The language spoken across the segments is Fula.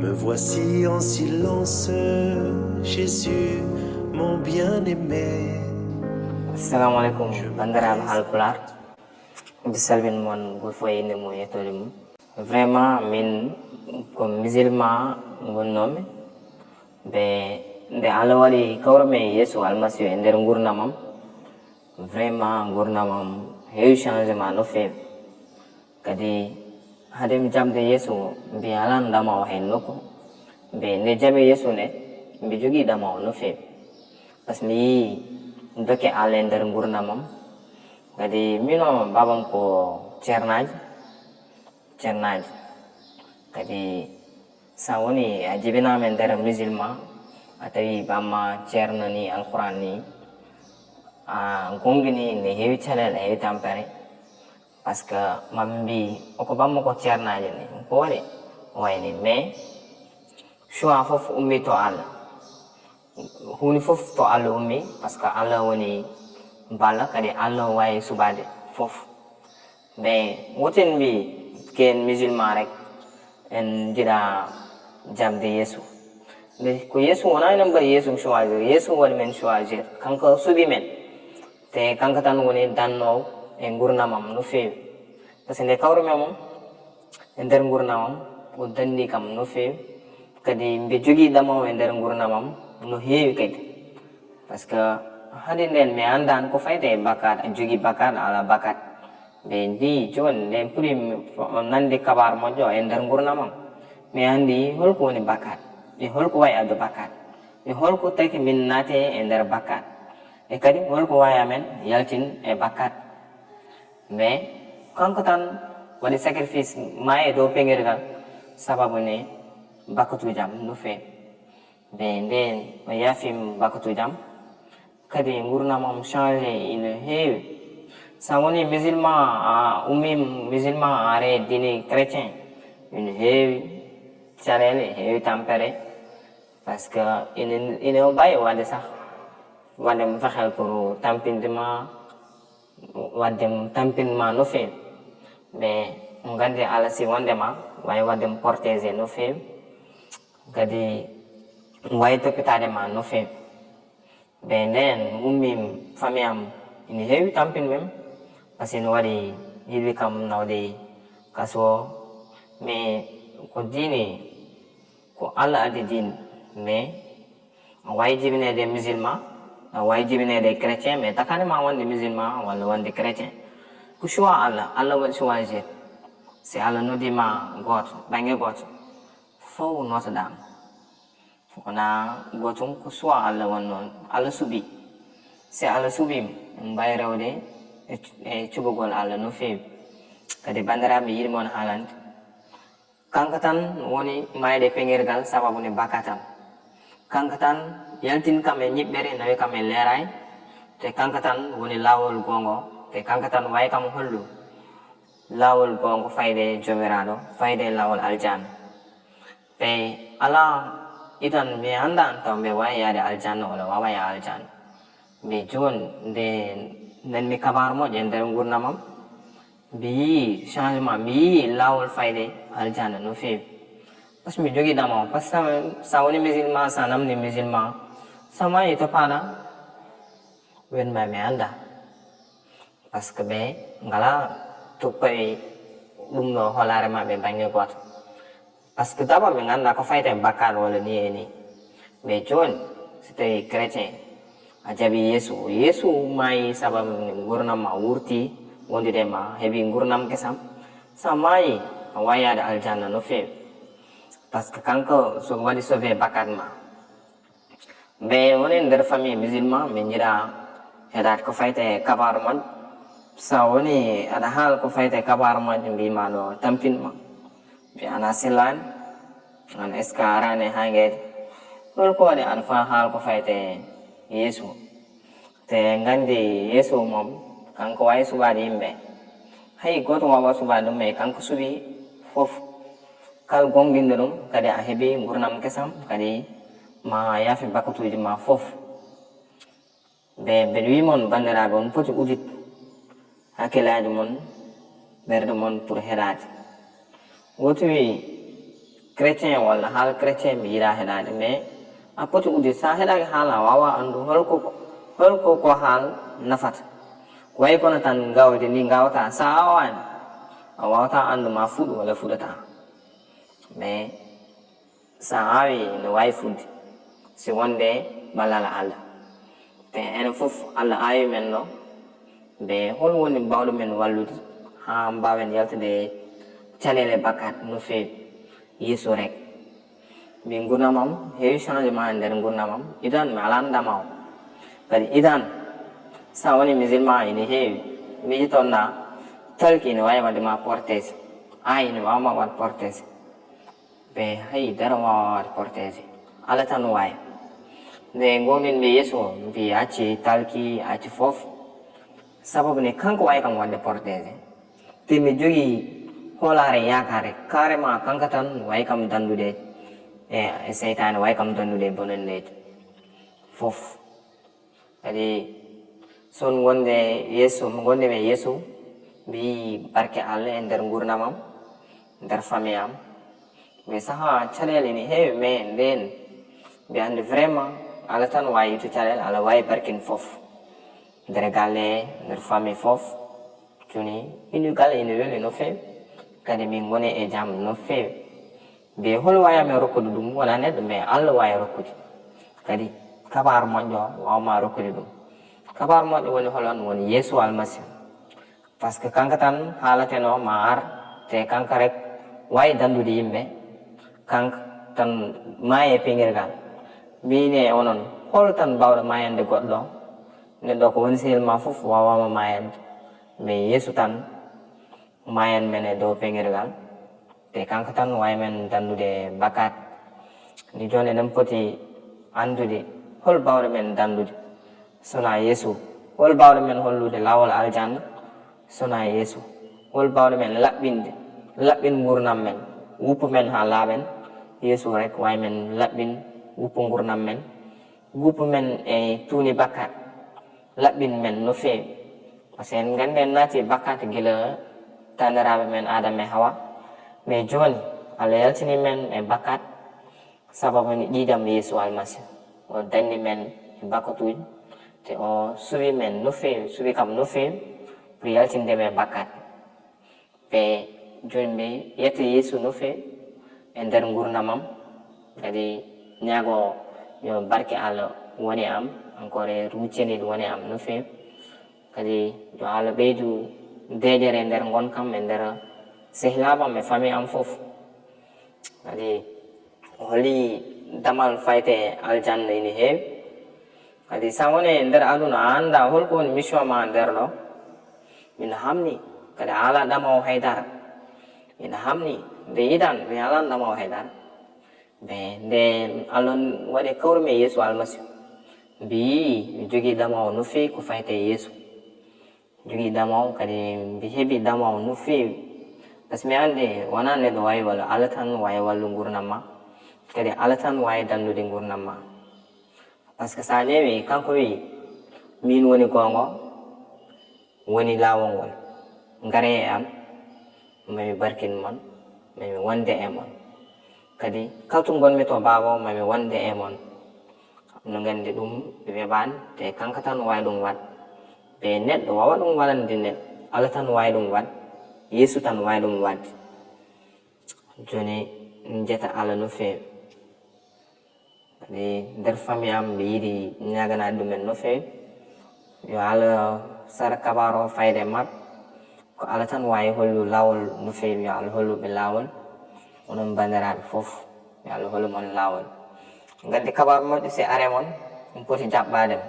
Me voici en silence, Jésus, mon bien-aimé. Assalamualaikum bandiraɓe haalpular mi salmini moon goto fof e inde mum e yettode mum. Vraiment min ko musulman gonnomi ɓe nde Allah waɗi kawrumi e yeeso almasihu e nder gurdamam. Vraiment gurdamam heewi changement no feewi, kadi hade mi jamde yeeso mbi ala ndamawo hen nokku mbe nde jaami yeeso nde mbi jogui ɗamawo no feewi par ce que mi yii dokke Allah e nder gurdamam. Kadi mino babam ko ceernaji kadi sa woni a jibinama e nder musulman a tawi bamma ceernani alquran ni a gongini ne heewi caɗele heewi tampere par ce que maɓe mbi oko bamma ko ceernaji ni ko waɗi wayni mais choix foof ummi to Allah, hunde foof to Allah ummi par ce que Allah woni balla kadi Allah wawi subade foof. Mais woten mbi ken musulman rek en jiɗa jamde yeeso nde ko yeeso wona enen mbaɗi yeeso choisir, yeeso waɗi men choisir, kanko suuɓi men te kanko tan woni dannowo e gurdamam no feewi par ce que nde kawrumi mum e nder gurdamam o danni kam no feewi, kadi mbe jogui ɗamawo e nder gurdamam no heewi kadi par ce que hande nden mi andani ko fayte e bakkat, a jogui bakkat ala bakkat. Ɓe ndi joni nden puɗi nande kabaru moƴƴo e nder gurdamam mi andi holko woni bakkat e holko wayi addu bakkat e holko taki min naate e nder bakkat e kadi holko wawi amen yaltin e bakkat. Mais kanko tan waɗi sacrifice ma e dow peŋirgal sababu ne bakkatujam no feewi. Ɓe nden o yaafim bakkatujam kadi gurdamam changé ino heewi. Sa woni musulman a ummi musulman a are dine chrétien ino heewi caɗele heewi tampere par ce que ine o ɓawi wadde sah waddemo fexel pour tampindema waddemo tampinma no feewi. Mais mo gandi Allah si wondema wawi waddemo protégé no feewi kadi wawi toppitadema no feewi. Ɓe nden ummi famille am ina heewi tampinmem par ce que no waɗi yiɗi kam nawde kaso o. Mais ko diine ko Allah addi diine mais a wawi jibinede musulman a wawi jibinede chrétien mais takanema wonde musulman walla wonde chrétien ko choix Allah, Allah waɗi choisir. Si Allah noddima goto banggue goto fof notoɗama wona gotum ko choix Allah wonnoon Allah suuɓi. Si Allah suuɓima en mbawi rewde e cuɓugol Allah no feewi. Kadi bandiraɓe yiɗi moon haalande kanko tan woni mayde peŋirgal sababu ne bakkatam, kanko tan yaltin kam e ñiɓɓere nawi kam e leeray te kanko tan woni lawol gongo te kanko tan wayi kam hollu lawol gongo fayde jomiraɗo fayde lawol aljanna. Ɓe ala itan mi andan taw mbe wawi yaade aljanna walla wawa ya aljanna. Mbi joni nde nanmi kabaru moƴƴo e nder gurdamam mi yii changement, mi yii lawol fayde aljanna no feewi par ce que mi jogui ɗamawo par ce que sa woni musulman sa namdi musulman sa mayi to paɗa wenma mi anda par ce que ɓe ngala tuppayi ɗum ɗo holare maɓe banggue goto par ce que d' abord ɓe ganda ko fayte bakkat walla ni e ni. Mais joni so tawi chrétien a jaaɓi yeeso, yeeso maayi sababu gurdam ma wurti wondude ma heeɓi gurdam kesam sa maayi a wawi yaade aljanna no feewi par ce que kanko so waɗi sauvé bakkat ma. Ɓe woni nder famille musulman ɓe jiiɗa heɗade ko fayte kabaru moƴƴo sa woni aɗa haala ko fayte kabaru moƴƴo mbimaɗo tampinma mbi ana sellani an est ce que a arani ha gueɗe holko waɗi aɗa fa haala ko fayte yeeso te gandi yeeso mom kanko wawi suɓade yimɓe hay goto wawa suɓade ɗum mais kanko suuɓi foof kala gonɗinɗo ɗum kadi a heeɓi gurdam kesam kadi ma yaafi bakkatuji ma foof. Mbeɗa wimon bandiraɓe on poti udit hakkillaji mon ɓerde mon pour heɗade woto wi chrétien walla haala chrétien mi yiɗa heɗade mais a poti udde sa heɗaki haala a wawa andu holko ko haal nafata ko way kono tan gawde ni gawata sa awani a wawata andu ma fuɗu walla fuɗata mais sa awi no wawi fudde si wonde ballal Allah te enen fof Allah awi men ɗo ɓe hol woni mbawɗo men wallude ha mbawen yaltude caɗele bakkat no fewi yeeso rek min gurdamam heewi changement e nder gurdamam idan mi ala ndamawo kadi idan sa woni musulman ene heewi miijotonna talki ne wawi wadde ma portége ayi ne wawma wat portége ɓe hayi dara wawa wat portége Allah tan wawi nde gonɗin ɓe yeeso mbi acci talki acci foof sababu ne kanko wawi kam wadde portége te mi jogui hoolare yakare carrément kanka tan wayi kam dandude e seytane wayi kam dandude bonandeji fof kadi son gonde ɓe yeeso mbi barke Allah e nder gurdamam nder famille am ɓe saaha caɗele ne heewi mais nden mbi andi vraiment Allah tan wawi yittu caɗele Allah wawi barkin fof nder galle nder famille fof joni inu galle ene weeli no fewi kadi min goni e jaam no fewi ɓe hol wayami rokkude ɗum wona neɗɗo mais Allah wawi rokkude kadi kabaru moƴƴo wawma rokkude ɗum kabaru moƴƴo woni holon woni Yeesu almasihu par ce que kanko tan haalateno ma ar te kanko rek wawi dandude yimɓe kanko tan maayi e peŋirgal mbine onon hol tan mbawɗo mayande goɗɗo neɗɗo ko woni sehil ma fof wawama mayande mais Yeesu tan mayan men e dow peŋirgal te kanko tan wawi men dandude bakkat ni joni eɗen poti andude hol bawɗo men dandude sona Yeesu hol bawɗo men hollude lawol aljanna sona Yeesu hol bawɗo men laɓɓin gurdam men wuppu men ha laaɓen Yeesu rek wawi men laɓɓin wuppu gurdam men wuppu men e tuuni bakkat laɓɓin men no fewi par ce que en gandi en naati bakkat guila taniraɓe men Adama e Hawa mais joni Allah yaltini men e bakkat sababu ni ɗiɗam Yeesu almasihu o danni men e bakkatuji te o suwi men no fewi suwi kam no fewi pour yaltinde men bakkat ɓe joni mbi yetta Yeesu no fewi e nder gurdamam kadi ñaago yo barke Allah woni am encore e rucceniɗo woni am no fewi kadi yo Allah ɓeydu deƴere e nder gonkam e nder sehilabam e famille am fof kadi holi damal fayte aljanna ene heewi kadi sa woni e nder aduna a anda holko woni mission ma nder ɗo min hamni kadi a ala ɗamawo haydara ina hamni nde yiɗan mi alan ɗamawo haydara mais nde Allah waɗi kawrumi e Yeesu almasihu mbi mi jogui ɗamawo no fewi ko fayte Yeesu jogui ɗamawo kadi mbi heeɓi ɗamawo no fewi par ce que mi andi wona neɗɗo wawi walla Allah tan wawi wallu gurdam ma kadi Allah tan wawi dandude gurdam ma par ce que sa ƴeewi kanko wi min woni gonga woni lawol ngol gaare e am mami barkin mon mami wonde e mon kadi kalto gonmi to baba mami wonde e mon no gandi ɗum ɓe weɓani te kanko tan wawi ɗum waɗ ɓe neɗɗo wawa ɗum waɗande neɗɗo Allah tan wawi ɗum waɗ Yeesu tan wawi ɗum wadde joni jetta Allah no fewi kadi nder famille am ɓe yiiɗi ñaganade ɗumen no fewi yo Allah sara kabaro fayde mabɓe ko Allah tan wawi hollu lawol no fewi yo Allah holluɓe lawol onon bandiraɓe foof yo Allah hollumon lawol gaddi kabaru moƴƴo si are mon ɗum poti jaɓɓadem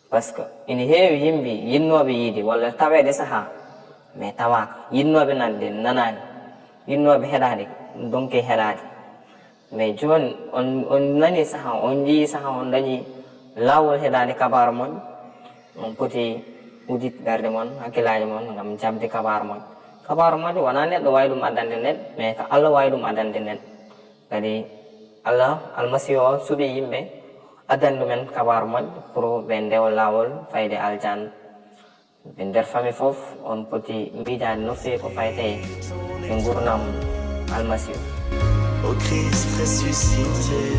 par ce que ina heewi yimɓe yinnoɓe yiide walla tawede saaha mais tawaka yinnoɓe nande nanani yinnoɓe heɗade donke heɗade mais joni on nani saaha on jii saaha on dañi lawol heɗade kabaru moƴƴo on poti udit ɓerde mon hakkillaji mon gam jabde kabaru moƴƴo wona neɗɗo wawi ɗum addande neɗɗo mais ko Allah wawi ɗum addande neɗɗo kadi Allah almasihu o suuɓi yimɓe addani ɗumen kabaru moƴƴo pour ɓe ndewa lawol fayde aljanna ɓe nder famille fof on poti miijade no fewi ko fayte e gurdam almasihu. Au Christ ressuscité,